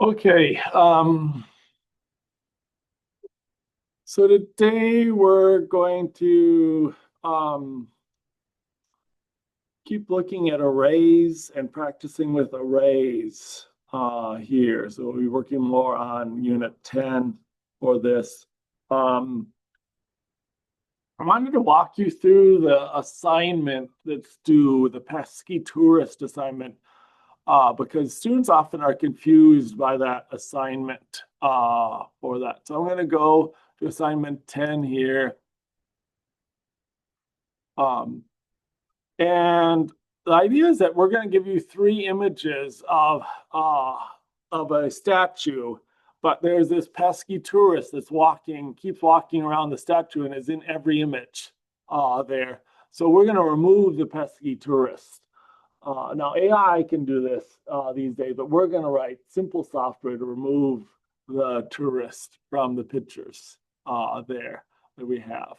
Okay, so today we're going to keep looking at arrays and practicing with arrays here. So we'll be working more on Unit 10 for this. I wanted to walk you through the assignment that's due, the pesky tourist assignment, because students often are confused by that assignment for that. So I'm going to go to assignment 10 here. And the idea is that we're going to give you three images of a statue, but there's this pesky tourist that's keeps walking around the statue and is in every image there. So we're going to remove the pesky tourist. Now AI can do this these days, but we're going to write simple software to remove the tourist from the pictures there that we have.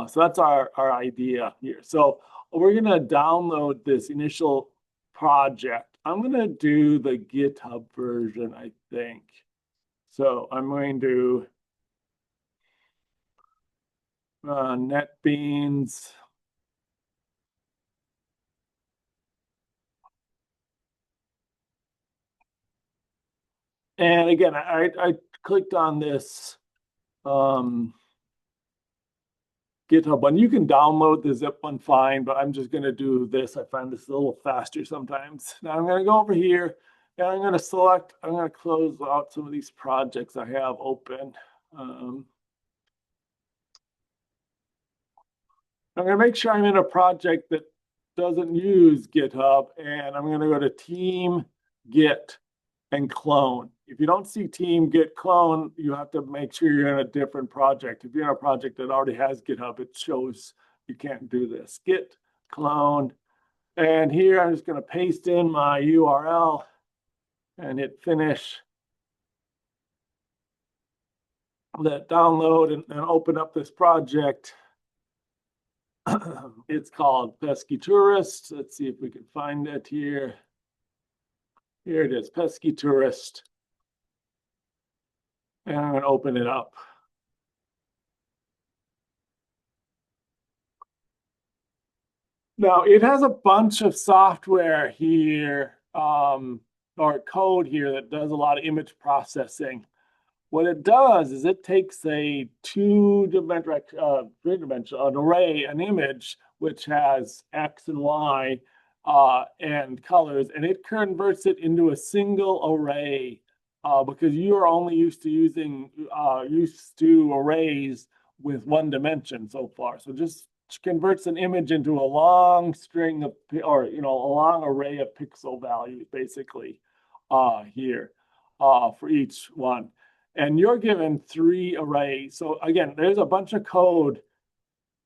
So that's our idea here. So we're going to download this initial project. I'm going to do the GitHub version, I think. So I'm going to NetBeans. And again, I clicked on this GitHub one. You can download the zip one fine, but I'm just going to do this. I find this a little faster sometimes. Now I'm going to go over here and I'm going to close out some of these projects I have open. I'm going to make sure I'm in a project that doesn't use GitHub, and I'm going to go to Team, Git, and Clone. If you don't see Team, Git, Clone, you have to make sure you're in a different project. If you're in a project that already has GitHub, it shows you can't do this. Git, Clone, and here I'm just going to paste in my URL and hit Finish. Let download and open up this project. It's called Pesky Tourist. Let's see if we can find it here. Here it is, Pesky Tourist. And I'm going to open it up. Now, it has a bunch of software here, or code here that does a lot of image processing. What it does is it takes a three-dimensional, an array, an image, which has X and Y and colors, and it converts it into a single array because you are only used to arrays with one dimension so far. So just converts an image into a long string of, or a long array of pixel values, basically, here for each one. And you're given three arrays. So again, there's a bunch of code,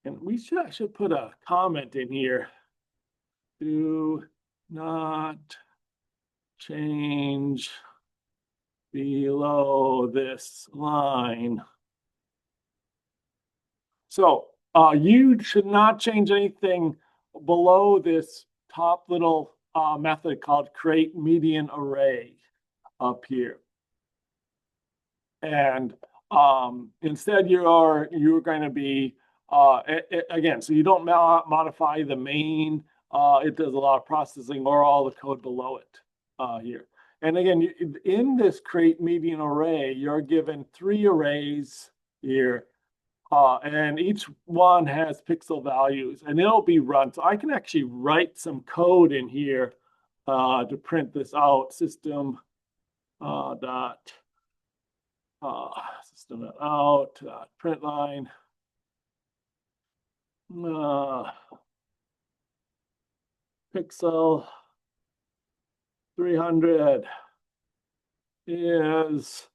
and I should put a comment in here. Do not change below this line. So you should not change anything below this top little method called create median array up here. And instead you're going to be, again, so you don't modify the main, it does a lot of processing or all the code below it here. And again, in this create median array, you're given three arrays here, and each one has pixel values, and it'll be run. So I can actually write some code in here to print this out. System out print line pixel 300 is,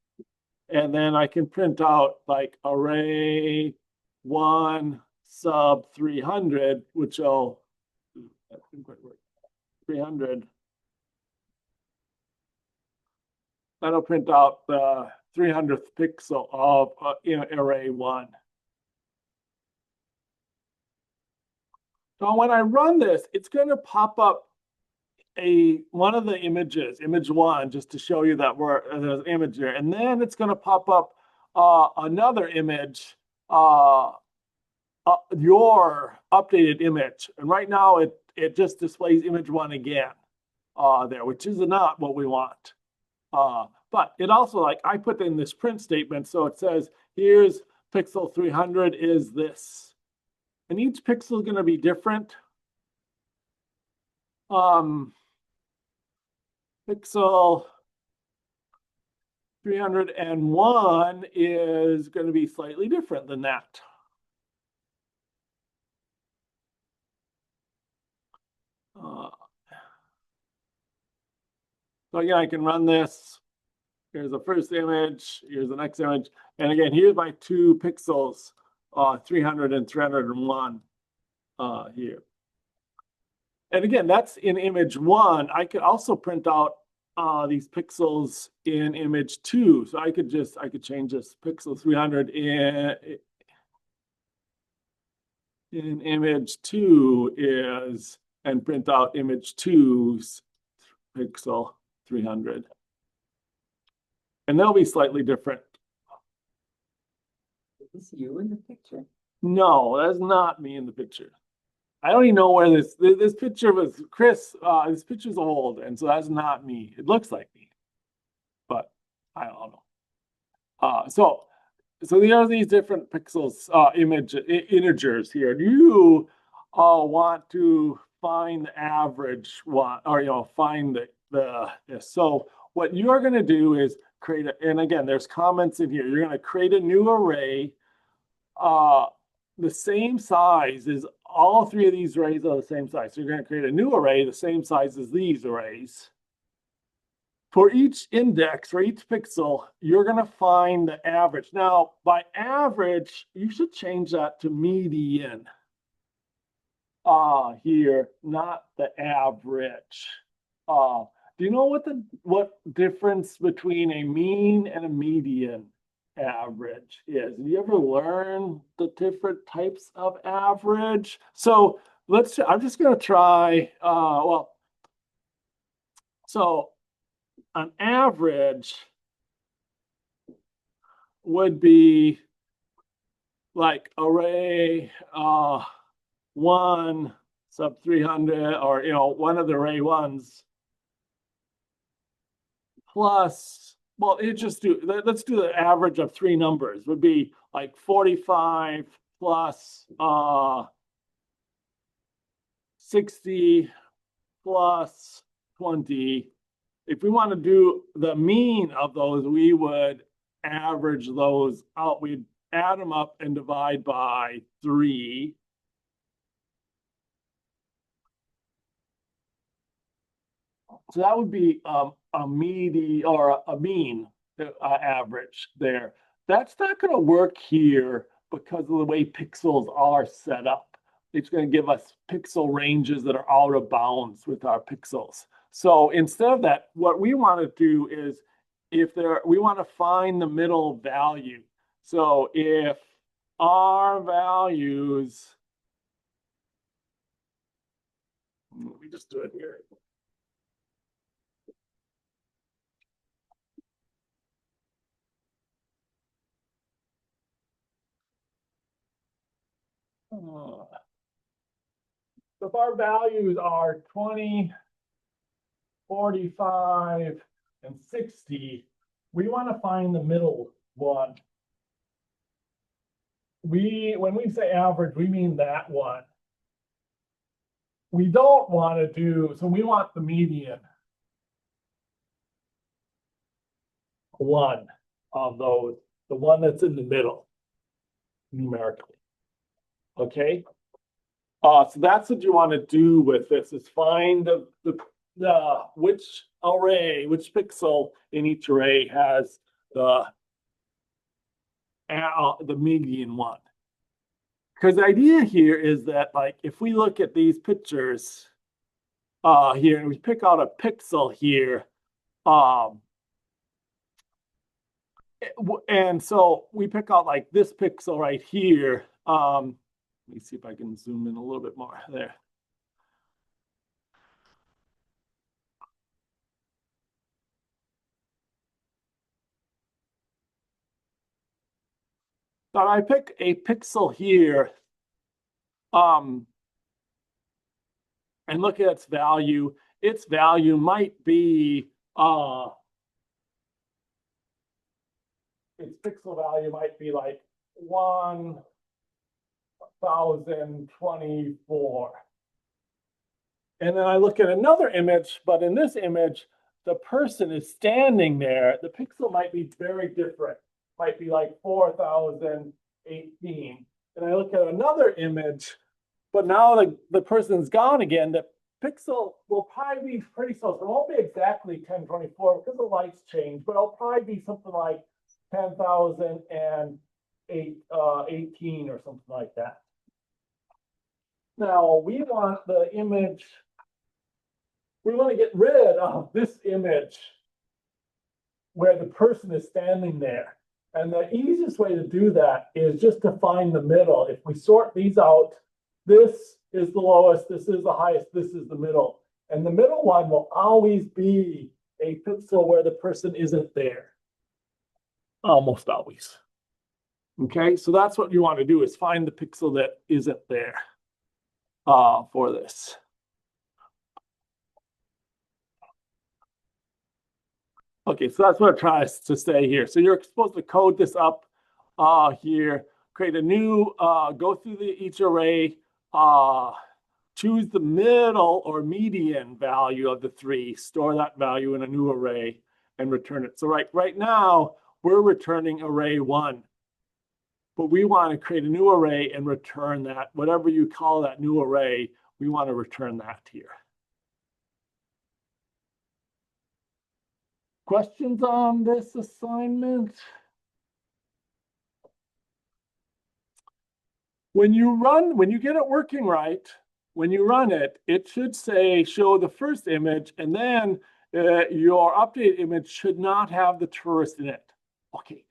and then I can print out like array 1 sub 300, which will, that didn't quite work, 300. That'll print out the 300th pixel of array 1. So when I run this, it's going to pop up one of the images, image one, just to show you that there's an image there, and then it's going to pop up another image, your updated image, and right now it just displays image one again there, which is not what we want. But it also, like, I put in this print statement, so it says here's pixel 300 is this, and each pixel is going to be different. Pixel 301 is going to be slightly different than that. So again, I can run this. Here's the first image. Here's the next image. And again, here's my two pixels, 300 and 301 here. And again, that's in image one. I could also print out these pixels in image two. So I could change this pixel 300 in image two is, and print out image two's pixel 300. And they'll be slightly different. Is this you in the picture? No, that's not me in the picture. I don't even know where this picture was. Chris, this picture's old, and so that's not me. It looks like me, but I don't know. So there are these different pixels, integers here. Do you want to find the average one, or find so what you're going to do is create and again, there's comments in here. You're going to create a new array, the same size as all three of these arrays are the same size. So you're going to create a new array the same size as these arrays. For each index, for each pixel, you're going to find the average. Now, by average, you should change that to median here, not the average. Do you know what difference between a mean and a median average is? Do you ever learn the different types of average? So I'm just going to try, so an average would be like array 1 sub 300, or one of the array ones plus, well, let's do the average of three numbers, would be like 45 plus 60 plus 20. If we want to do the mean of those, we would average those out. We'd add them up and divide by 3. So that would be a median or a mean average there. That's not going to work here because of the way pixels are set up. It's going to give us pixel ranges that are out of bounds with our pixels. So instead of that, what we want to do is we want to find the middle value. So if our values, let me just do it here. So if our values are 20, 45, and 60, we want to find the middle one. When we say average, we mean that one. We don't want to do, so we want the median one of those, the one that's in the middle numerically. Okay. So that's what you want to do with this, is find which pixel in each array has the median one. Because the idea here is that, like, if we look at these pictures here and we pick out a pixel here, and so we pick out like this pixel right here. Let me see if I can zoom in a little bit more there. Now I pick a pixel here, and look at its value. Its value might be, its pixel value might be like 1024. And then I look at another image, but in this image, the person is standing there. The pixel might be very different, might be like 4018. And I look at another image, but now the person's gone again. The pixel will probably be pretty close. It won't be exactly 1024 because the lights change, but it'll probably be something like 10,018 or something like that. Now we want the image, we want to get rid of this image where the person is standing there. And the easiest way to do that is just to find the middle. If we sort these out, this is the lowest, this is the highest, this is the middle. And the middle one will always be a pixel where the person isn't there. Almost always. Okay, so that's what you want to do, is find the pixel that isn't there for this. Okay, so that's what it tries to say here. So you're supposed to code this up here, create a new, go through each array, choose the middle or median value of the three, store that value in a new array, and return it. So right now, we're returning array 1. But we want to create a new array and return that. Whatever you call that new array, we want to return that here. Questions on this assignment? When you get it working right, when you run it, it should say show the first image, and then your updated image should not have the tourist in it. Okay,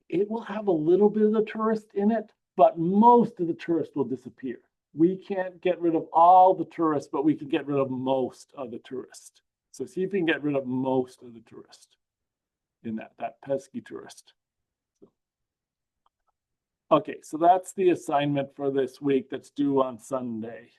it will have a little bit of the tourist in it, but most of the tourist will disappear. We can't get rid of all the tourists, but we can get rid of most of the tourist. So see if you can get rid of most of the tourist in that pesky tourist. Okay, so that's the assignment for this week that's due on Sunday.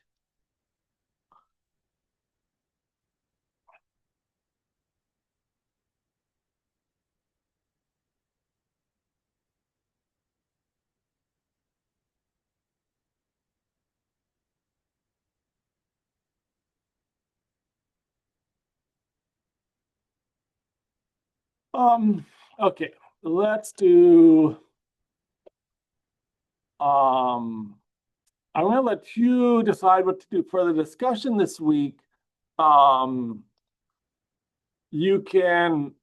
Okay, let's do, I'm gonna let you decide what to do for the discussion this week. You can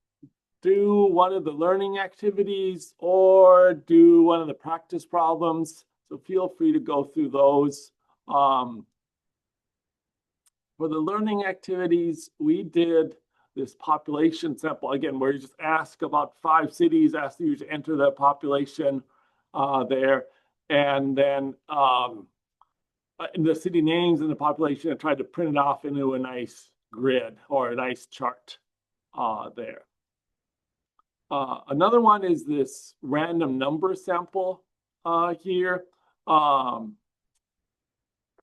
do one of the learning activities or do one of the practice problems. So feel free to go through those. For the learning activities, we did this population sample, again, where you just ask about 5 cities, ask you to enter the population there, and then the city names and the population, and tried to print it off into a nice grid or a nice chart there. Another one is this random number sample here,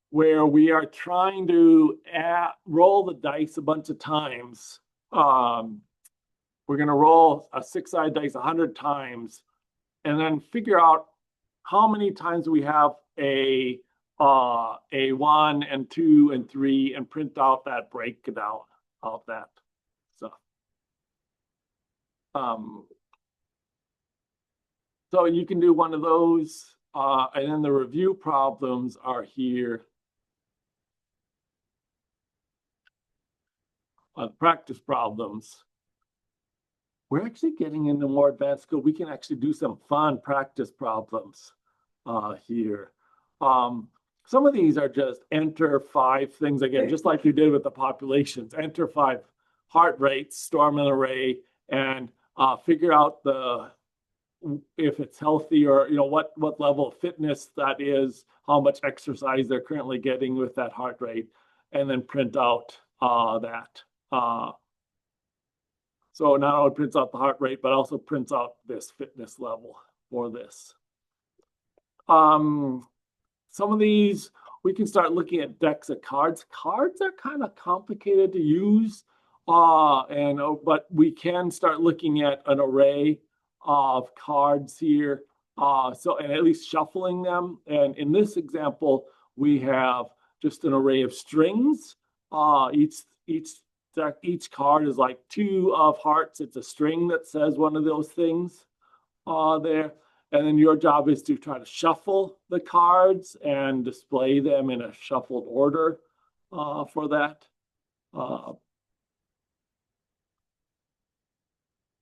where we are trying to roll the dice a bunch of times. We're going to roll a 6-sided dice 100 times, and then figure out how many times we have a 1 and 2 and 3, and print out that breakdown of that stuff. So you can do one of those, and then the review problems are here. Practice problems. We're actually getting into more advanced scope. We can actually do some fun practice problems here. Some of these are just enter 5 things, again, just like you did with the populations. Enter 5 heart rates, storm an array, and figure out if it's healthy, or what level of fitness that is, how much exercise they're currently getting with that heart rate, and then print out that. So not only prints out the heart rate, but also prints out this fitness level for this. Some of these, we can start looking at decks of cards. Cards are kind of complicated to use, but we can start looking at an array of cards here. And at least shuffling them. And in this example, we have just an array of strings. Each card is like 2 of hearts. It's a string that says one of those things there. And then your job is to try to shuffle the cards and display them in a shuffled order for that.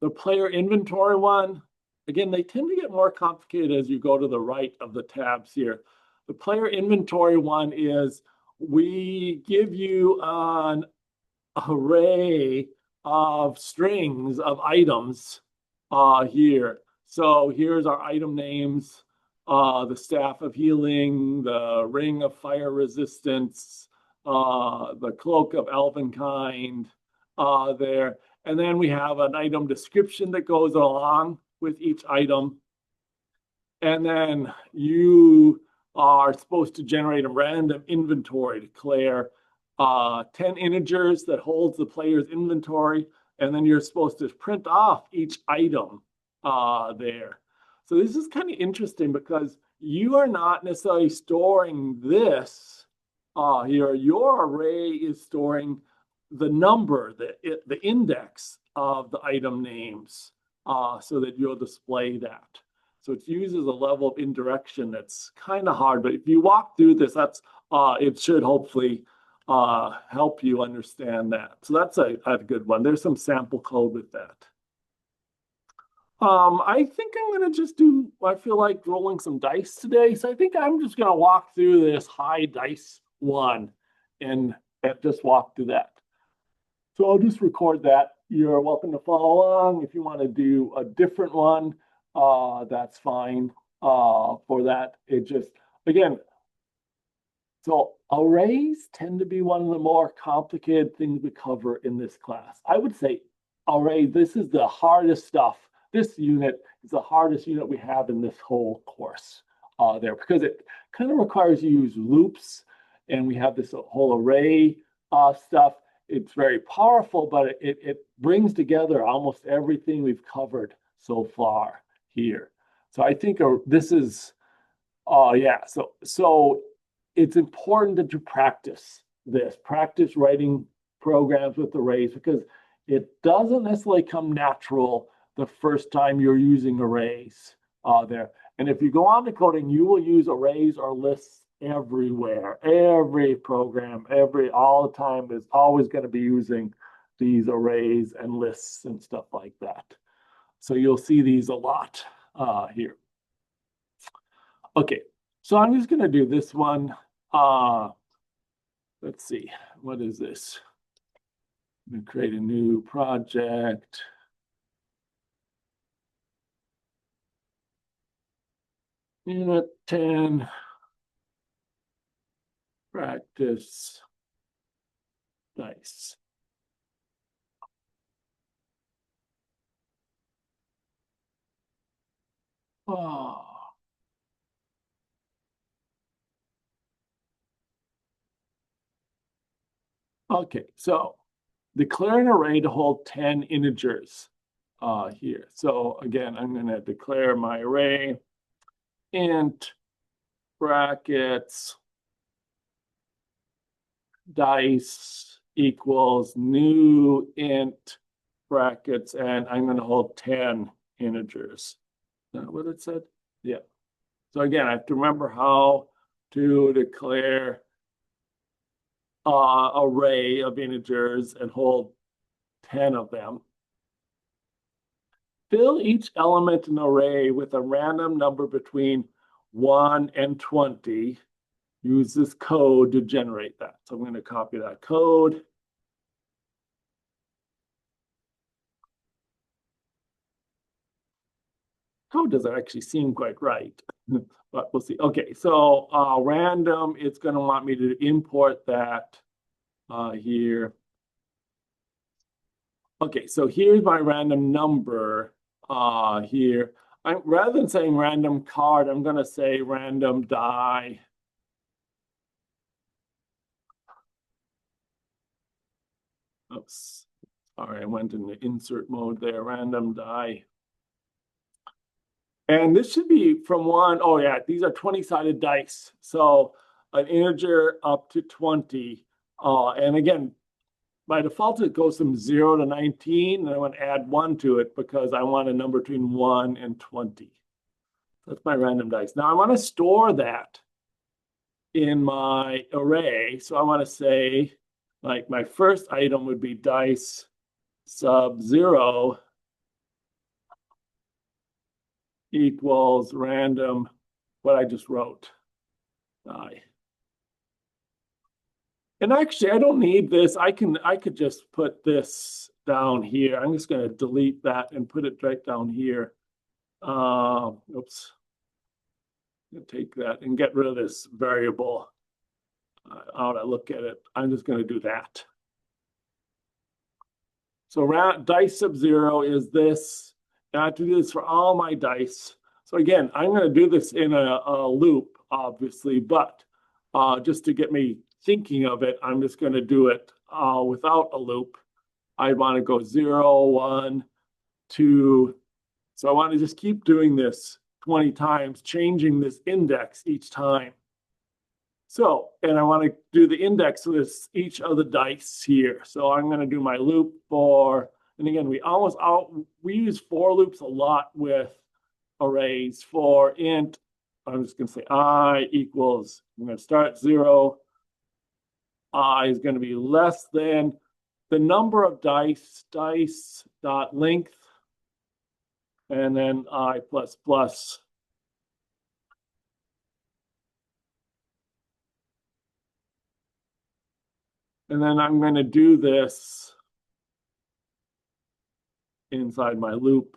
The player inventory one, again, they tend to get more complicated as you go to the right of the tabs here. The player inventory one is we give you an array of strings of items here. So here's our item names, the Staff of Healing, the Ring of Fire Resistance, the Cloak of Elvenkind there. And then we have an item description that goes along with each item. And then you are supposed to generate a random inventory, declare 10 integers that holds the player's inventory. And then you're supposed to print off each item there. So this is kind of interesting because you are not necessarily storing this here. Your array is storing the number, the index of the item names so that you'll display that. So it uses a level of indirection that's kind of hard, but if you walk through this, it should hopefully help you understand that. So that's a good one. There's some sample code with that. I think I'm going to just I feel like rolling some dice today. So I think I'm just going to walk through this high dice one and just walk through that. So I'll just record that. You're welcome to follow along. If you want to do a different one, that's fine for that. It just, again, so arrays tend to be one of the more complicated things we cover in this class. I would say array, this is the hardest stuff. This unit is the hardest unit we have in this whole course there because it kind of requires you to use loops and we have this whole array stuff. It's very powerful, but it brings together almost everything we've covered so far here. So I think this is, so it's important that you practice this, practice writing programs with arrays because it doesn't necessarily come natural the first time you're using arrays there. And if you go on to coding, you will use arrays or lists everywhere. Every program, all the time is always going to be using these arrays and lists and stuff like that. So you'll see these a lot here. Okay, so I'm just going to do this one. Let's see, what is this? I'm going to create a new project. Unit 10, practice dice. Oh. Okay, so declare an array to hold 10 integers here. So again, I'm going to declare my array int brackets dice equals new int brackets, and I'm going to hold 10 integers. Is that what it said? Yeah. So again, I have to remember how to declare array of integers and hold 10 of them. Fill each element in an array with a random number between 1 and 20. Use this code to generate that. So I'm going to copy that code. Code doesn't actually seem quite right, but we'll see. Okay, so random, it's going to want me to import that here. Okay, so here's my random number here. rather than saying random card, I'm going to say random die. Oops. Sorry, I went into insert mode there, random die. And this should be from one, oh yeah, these are 20-sided dice. So an integer up to 20. And again, by default, it goes from 0 to 19, and I want to add 1 to it because I want a number between 1 and 20. That's my random dice. Now I want to store that in my array. So I want to say, like, my first item would be dice sub 0 equals random, what I just wrote, die. And actually, I don't need this. I could just put this down here. I'm just going to delete that and put it right down here. Oops. Take that and get rid of this variable. How to look at it. I'm just going to do that. So dice sub 0 is this. And I have to do this for all my dice. So again, I'm going to do this in a loop, obviously, but just to get me thinking of it, I'm just going to do it without a loop. I want to go 0, 1, 2. So I want to just keep doing this 20 times, changing this index each time. So, and I want to do the index of this, each of the dice here. So I'm going to do my loop for, and again, we use for loops a lot with arrays. For int, I'm just going to say I equals, I'm going to start at 0. I is going to be less than the number of dice dot length, and then I plus plus. And then I'm going to do this inside my loop.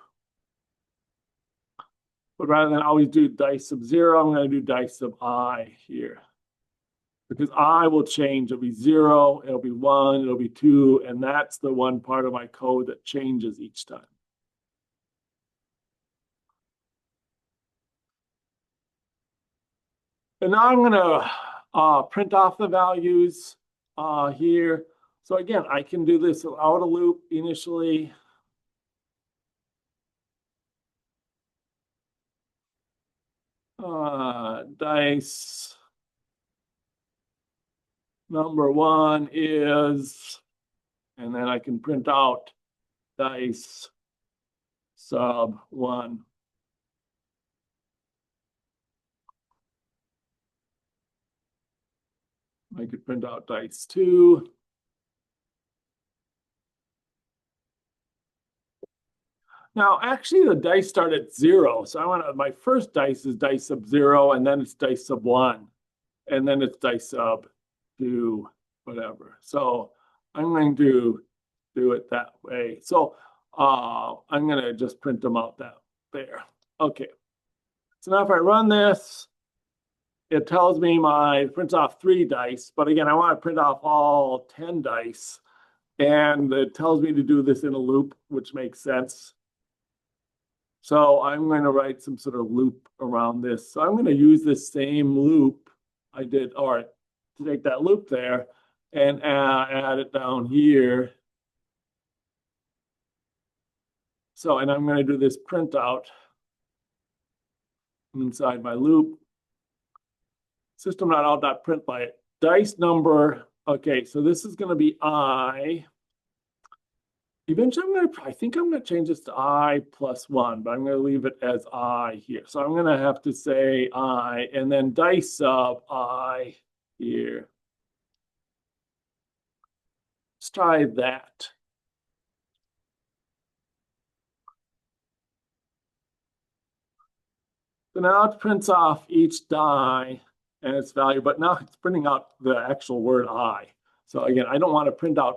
But rather than always do dice sub 0, I'm going to do dice sub I here. Because I will change. It'll be 0, it'll be 1, it'll be 2, and that's the one part of my code that changes each time. And now I'm going to print off the values here. So again, I can do this without a loop initially. Dice number 1 is, and then I can print out dice sub 1. I could print out dice 2. Now, actually, the dice start at 0. So I want to, my first dice is dice sub 0, and then it's dice sub 1, and then it's dice sub 2, whatever. So I'm going to do it that way. So I'm going to just print them out there. Okay. So now if I run this, it tells me it prints off 3 dice. But again, I want to print off all 10 dice. And it tells me to do this in a loop, which makes sense. So I'm going to write some sort of loop around this. So I'm going to use this same loop I did, or to take that loop there and add it down here. So, and I'm going to do this print out inside my loop. System.out.print by dice number. Okay, so this is going to be I. Eventually, I think I'm going to change this to I plus 1, but I'm going to leave it as I here. So I'm going to have to say I, and then dice sub I here. Let's try that. So now it prints off each die and its value, but now it's printing out the actual word I. So again, I don't want to print out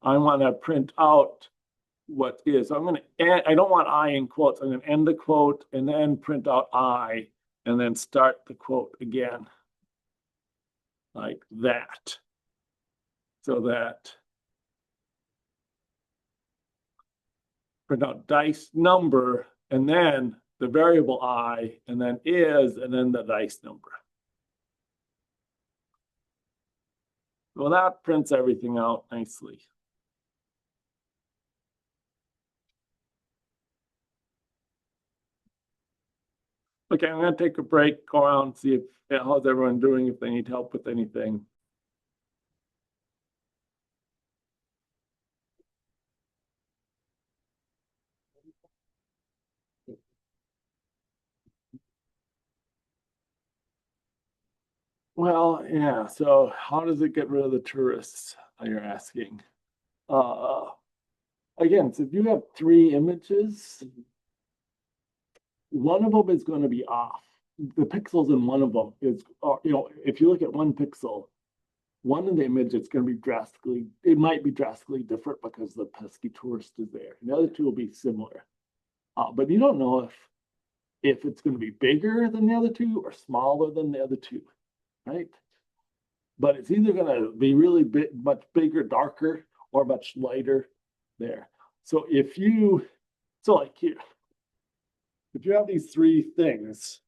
I want to print out what is. So I'm going to add, I don't want I in quotes. I'm going to end the quote and then print out I and then start the quote again like that. So that print out dice number and then the variable I, and then is, and then the dice number. Well, that prints everything out nicely. Okay, I'm going to take a break, go around, see if how's everyone doing, if they need help with anything. Well, yeah, so how does it get rid of the tourists, you're asking? Uh, Again, so if you have three images, one of them is going to be off. The pixels in one of them is, if you look at one pixel, one of the image, it's going to be it might be drastically different because the pesky tourist is there. The other two will be similar. But you don't know if it's going to be bigger than the other two or smaller than the other two, right? But it's either going to be really big, much bigger, darker, or much lighter there. So like here, if you have these three things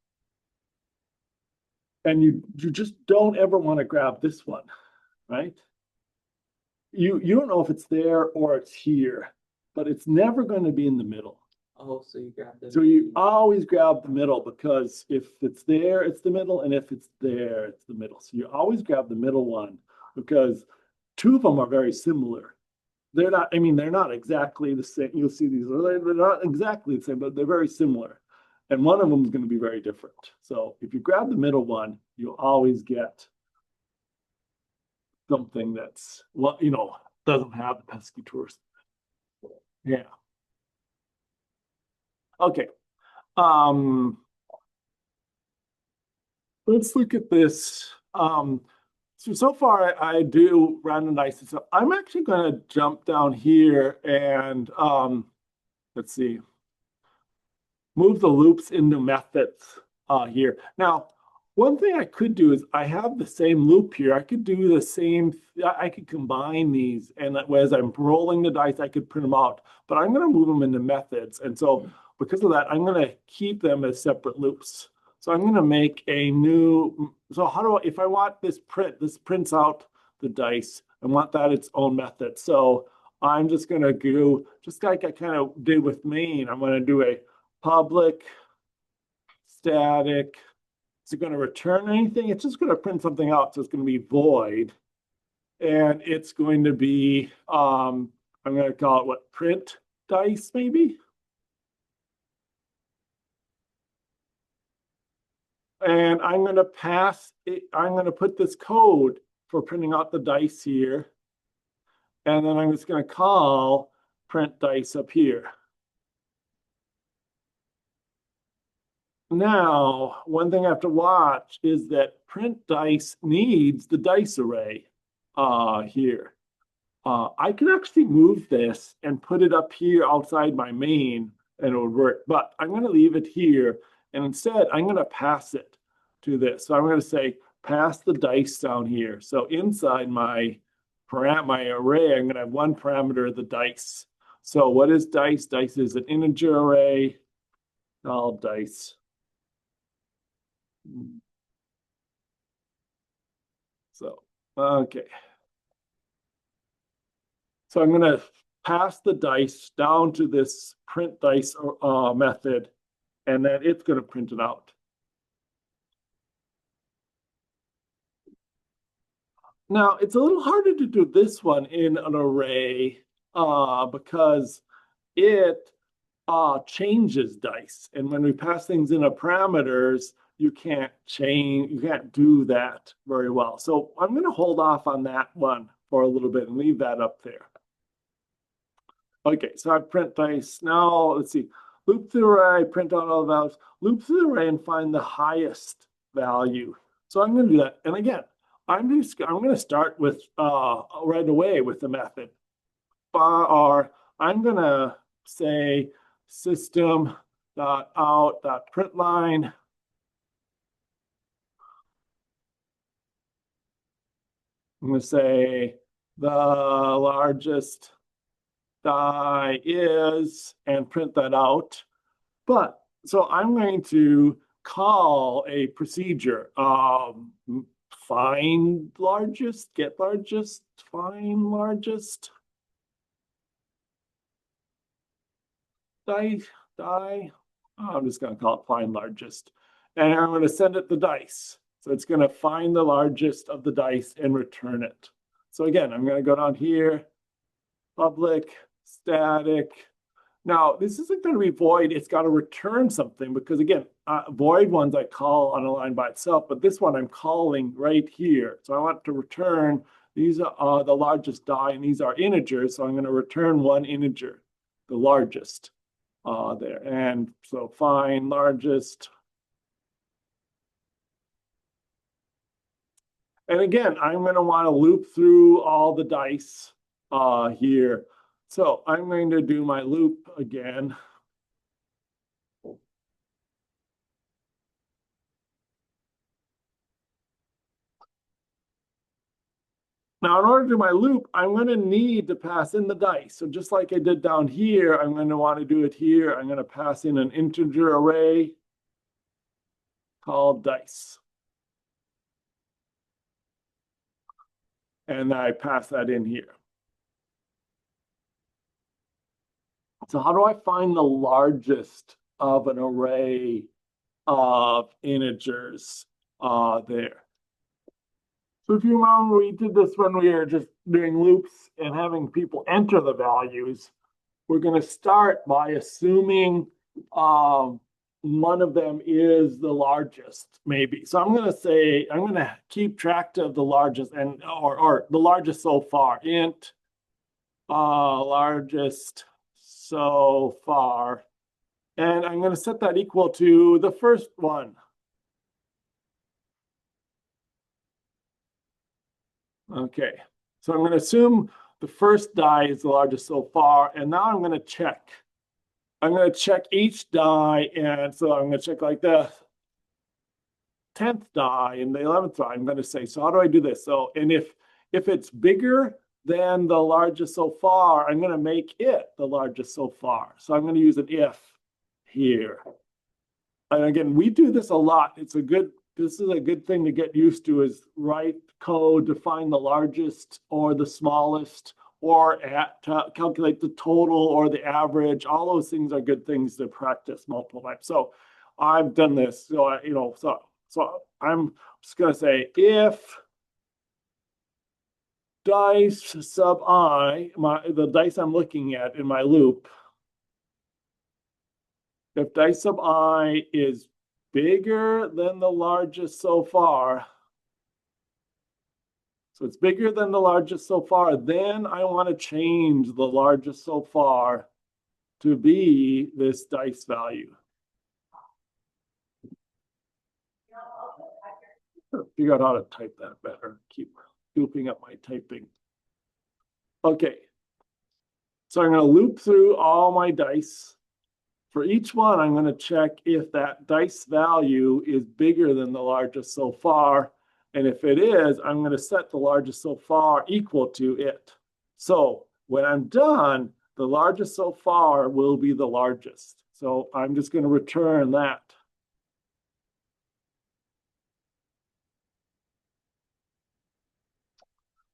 and you just don't ever want to grab this one, right? You don't know if it's there or it's here, but it's never going to be in the middle. Oh, so you grab them. So you always grab the middle, because if it's there, it's the middle, and if it's there, it's the middle. So you always grab the middle one, because two of them are very similar. They're not exactly the same. You'll see these, they're not exactly the same, but they're very similar. And one of them is going to be very different. So if you grab the middle one, you'll always get something that's, doesn't have the pesky tourist. Yeah. Okay. Let's look at this. So far I do randomize it. So I'm actually going to jump down here and let's see, move the loops into methods here. Now, one thing I could do is I have the same loop here. I could do the same, I could combine these, and as I'm rolling the dice, I could print them out, but I'm going to move them into methods. And so because of that, I'm going to keep them as separate loops. So I'm going to make a new, so if I want this prints out the dice. I want that its own method. So I'm just going to do, just like I kind of did with main, I'm going to do a public static. Is it going to return anything? It's just going to print something out. So it's going to be void. And it's going to be, I'm going to call it what, print dice maybe? And I'm going to I'm going to put this code for printing out the dice here. And then I'm just going to call print dice up here. Now, one thing I have to watch is that print dice needs the dice array here. I can actually move this and put it up here outside my main and it would work, but I'm going to leave it here. And instead, I'm going to pass it to this. So I'm going to say, pass the dice down here. So inside my array, I'm going to have one parameter, the dice. So what is dice? Dice is an integer array, all dice. So, okay. So I'm going to pass the dice down to this print dice method, and then it's going to print it out. Now, it's a little harder to do this one in an array because it changes dice. And when we pass things into parameters, you can't do that very well. So I'm going to hold off on that one for a little bit and leave that up there. Okay, so I print dice. Now, let's see. Loop through array, print out all the values. Loop through the array and find the highest value. So I'm going to do that. And again, I'm going to start with right away with the method. Or I'm going to say system.out.println. I'm going to say the largest die is, and print that out. But so I'm going to call a procedure, find largest, get largest, find largest, die. Oh, I'm just going to call it find largest. And I'm going to send it the dice. So it's going to find the largest of the dice and return it. So again, I'm going to go down here, public, static. Now, this isn't going to be void. It's got to return something because, again, void ones I call on a line by itself, but this one I'm calling right here. So I want to return, these are the largest die, and these are integers. So I'm going to return one integer, the largest there. And so find largest. And again, I'm going to want to loop through all the dice here. So I'm going to do my loop again. Now, in order to do my loop, I'm going to need to pass in the dice. So just like I did down here, I'm going to want to do it here. I'm going to pass in an integer array called dice. And I pass that in here. So how do I find the largest of an array of integers there? So if you remember, we did this when we were just doing loops and having people enter the values. We're going to start by assuming one of them is the largest, maybe. So I'm going to say, I'm going to keep track of the largest and or the largest so far. Int largest so far. And I'm going to set that equal to the first one. Okay, so I'm going to assume the first die is the largest so far, and now I'm going to check. I'm going to check each die, and so I'm going to check like the 10th die and the 11th die. I'm going to say, so how do I do this? So, and if it's bigger than the largest so far, I'm going to make it the largest so far. So I'm going to use an if here. And again, we do this a lot. This is a good thing to get used to, is write code to find the largest or the smallest, or to calculate the total or the average. All those things are good things to practice multiple times. So I've done this. So so I'm just going to say if dice sub I, the dice I'm looking at in my loop, if dice sub I is bigger than the largest so far, so it's bigger than the largest so far, then I want to change the largest so far to be this dice value. Figure out how to type that better. Keep looping up my typing. Okay. So I'm going to loop through all my dice. For each one, I'm going to check if that dice value is bigger than the largest so far. And if it is, I'm going to set the largest so far equal to it. So when I'm done, the largest so far will be the largest. So I'm just going to return that.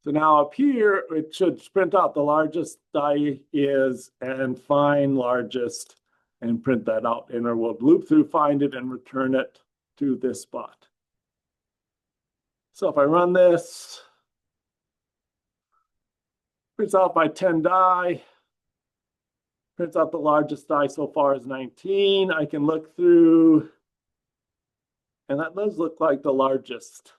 So now up here, it should print out the largest die is and find largest and print that out. And it will loop through, find it, and return it to this spot. So if I run this, prints out my 10 die, prints out the largest die so far is 19. I can look through, and that does look like the largest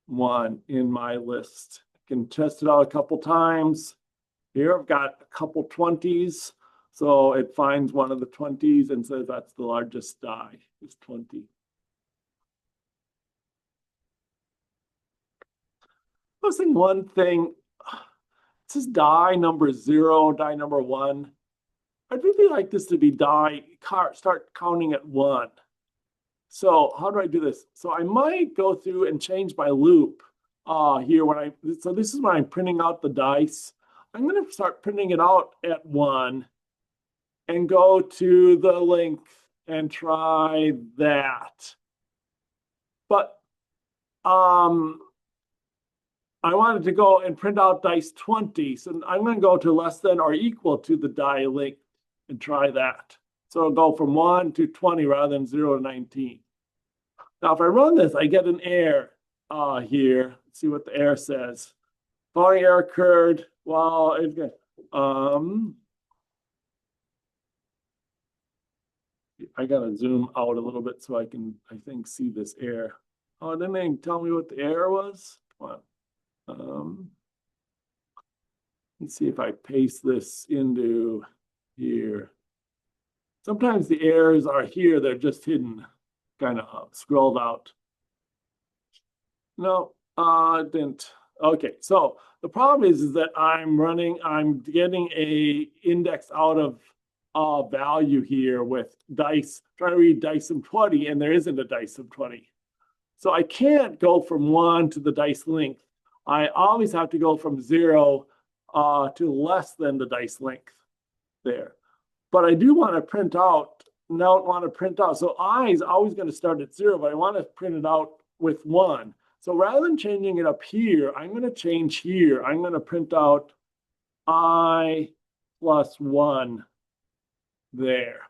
one in my list. Can test it out a couple times. Here I've got a couple 20s. So it finds one of the 20s and says that's the largest die, is 20. Missing one thing. This is die number 0, die number 1. I'd really like this to be start counting at 1. So how do I do this? So I might go through and change my loop here so this is when I'm printing out the dice. I'm going to start printing it out at 1 and go to the length and try that. But I wanted to go and print out dice 20. So I'm going to go to less than or equal to the die length and try that. So it'll go from 1 to 20 rather than 0 to 19. Now, if I run this, I get an error here. Let's see what the error says. Following error occurred while it's good. I gotta zoom out a little bit so I can, I think, see this error. Oh, then they tell me what the error was. What? Let's see if I paste this into here. Sometimes the errors are here, they're just hidden, kind of scrolled out. No, it didn't. Okay, so the problem is that I'm getting a index out of value here with dice, trying to read dice of 20, and there isn't a dice of 20. So I can't go from 1 to the dice length. I always have to go from 0 to less than the dice length there. But I do want to print out, so I is always going to start at 0, but I want to print it out with 1. So rather than changing it up here, I'm going to change here. I'm going to print out I plus 1 there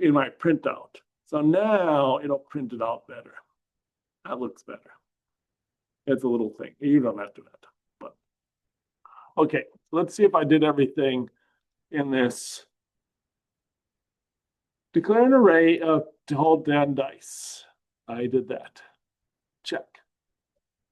in my printout. So now it'll print it out better. That looks better. It's a little thing. You don't have to do that. But okay, let's see if I did everything in this. Declare an array to hold 10 dice. I did that. Check.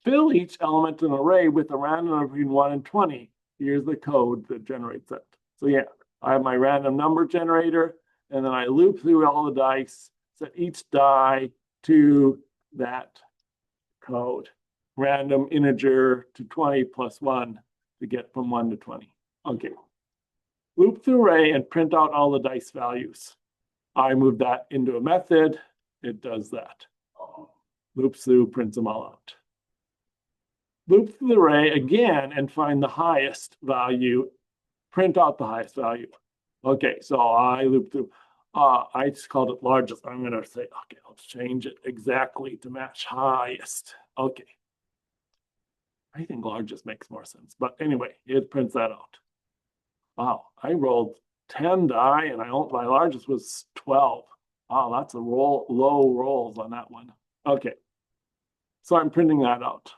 Fill each element in an array with a random number between 1 and 20. Here's the code that generates that. So yeah, I have my random number generator, and then I loop through all the dice, set each die to that code. Random integer to 20 plus 1 to get from 1 to 20. Okay. Loop through array and print out all the dice values. I move that into a method. It does that. Loops through, prints them all out. Loop through the array again and find the highest value. Print out the highest value. Okay, so I loop through. I just called it largest. I'm going to say, okay, I'll change it exactly to match highest. Okay. I think largest makes more sense. But anyway, it prints that out. Wow, I rolled 10 die and my largest was 12. Wow, that's a low rolls on that one. Okay, so I'm printing that out.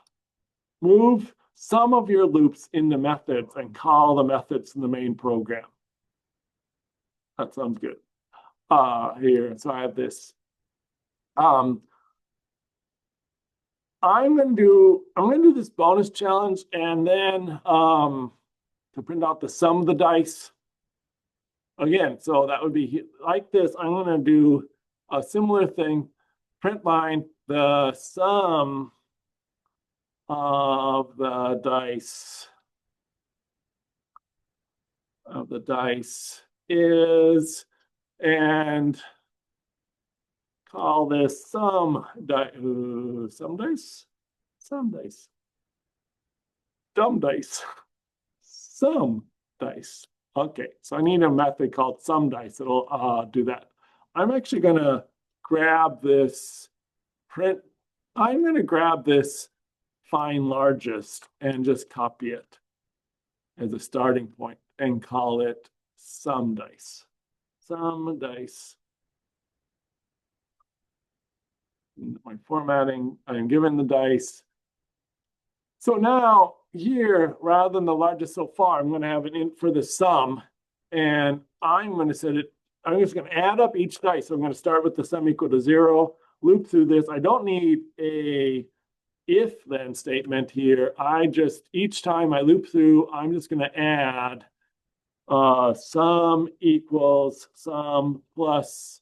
Move some of your loops into methods and call the methods in the main program. That sounds good. Here, so I have this. I'm gonna do this bonus challenge and then to print out the sum of the dice. Again, so that would be like this. I'm gonna do a similar thing. Print line, the sum of the dice is, and call this sum dice, dumb dice, sum dice. Okay, so I need a method called sum dice that'll do that. I'm actually gonna grab this find largest and just copy it as a starting point and call it sum dice. Sum dice. My formatting, I'm given the dice. So now here, rather than the largest so far, I'm going to have an int for the sum, and I'm going to set it, I'm just going to add up each dice. So I'm going to start with the sum equal to 0, loop through this. I don't need a if then statement here. Each time I loop through, I'm just going to add sum equals sum plus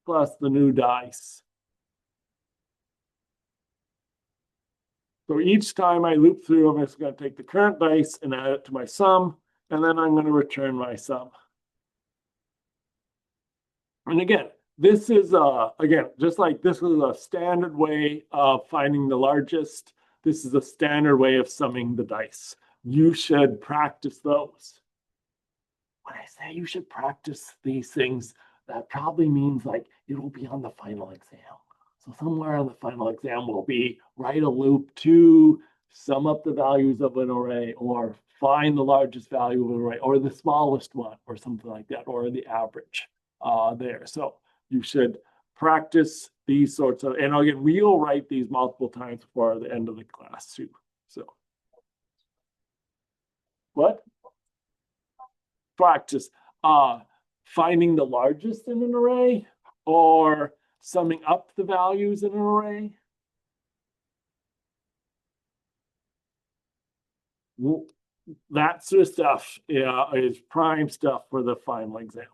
the new dice. So each time I loop through, I'm just going to take the current dice and add it to my sum, and then I'm going to return my sum. And again, this is just like this is a standard way of finding the largest. This is a standard way of summing the dice. You should practice those. when I say you should practice these things, that probably means like it will be on the final exam. So somewhere on the final exam will be write a loop to sum up the values of an array or find the largest value of an array or the smallest one or something like that or the average there. So you should practice these sorts of, and again, we'll write these multiple times before the end of the class too. So what? Practice finding the largest in an array or summing up the values in an array. That sort of stuff is prime stuff for the final exam.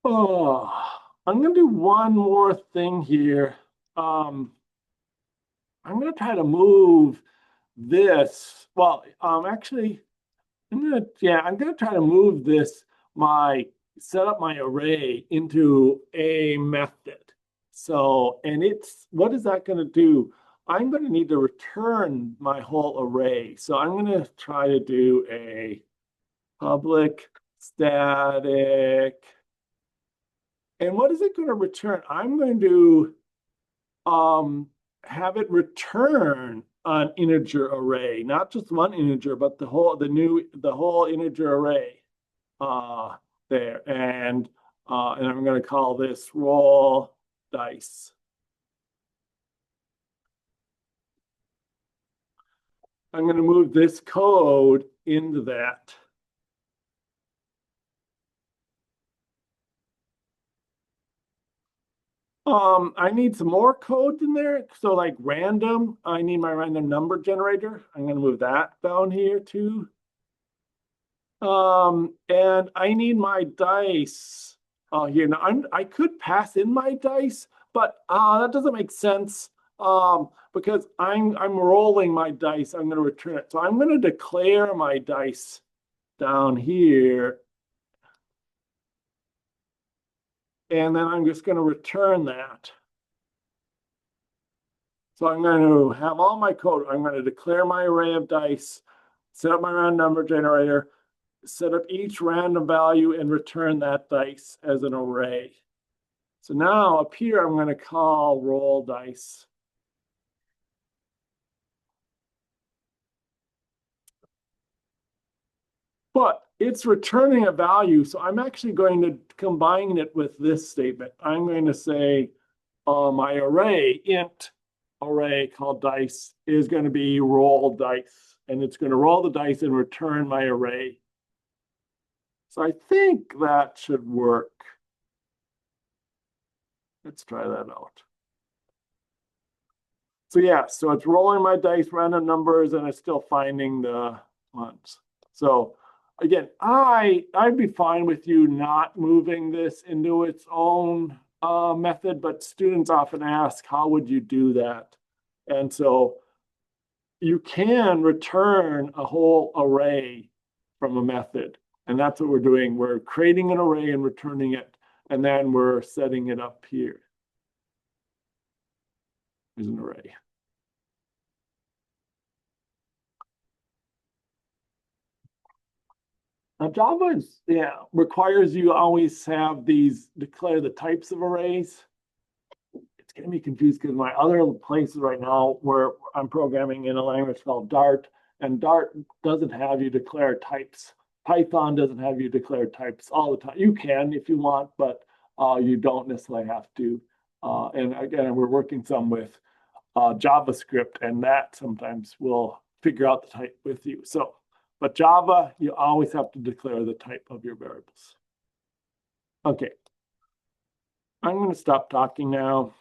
Oh, I'm going to do one more thing here. I'm going to try to move this. Well, actually, I'm going to try to move this, set up my array into a method. So, and what is that going to do? I'm going to need to return my whole array. So I'm going to try to do a public static. And what is it going to return? I'm going to have it return an integer array, not just one integer, but the whole integer array there. And I'm going to call this roll dice. I'm going to move this code into that. I need some more code in there. So like random, I need my random number generator. I'm going to move that down here too. And I need my dice here. Now I could pass in my dice, but that doesn't make sense because I'm rolling my dice. I'm going to return it. So I'm going to declare my dice down here. And then I'm just going to return that. So I'm going to have all my code. I'm going to declare my array of dice, set up my random number generator, set up each random value and return that dice as an array. So now up here, I'm going to call roll dice. But it's returning a value. So I'm actually going to combine it with this statement. I'm going to say my array, int array called dice, is going to be roll dice. And it's going to roll the dice and return my array. So I think that should work. Let's try that out. So yeah, so it's rolling my dice, random numbers, and it's still finding the ones. So again, I'd be fine with you not moving this into its own method, but students often ask, how would you do that? And so you can return a whole array from a method. And that's what we're doing. We're creating an array and returning it. And then we're setting it up here. Here's an array. Now Java requires you always have declare the types of arrays. It's getting me confused because my other places right now where I'm programming in a language called Dart, and Dart doesn't have you declare types. Python doesn't have you declare types all the time. You can if you want, but you don't necessarily have to. And again, we're working some with JavaScript, and that sometimes will figure out the type with you. So, but Java, you always have to declare the type of your variables. Okay. I'm going to stop talking now.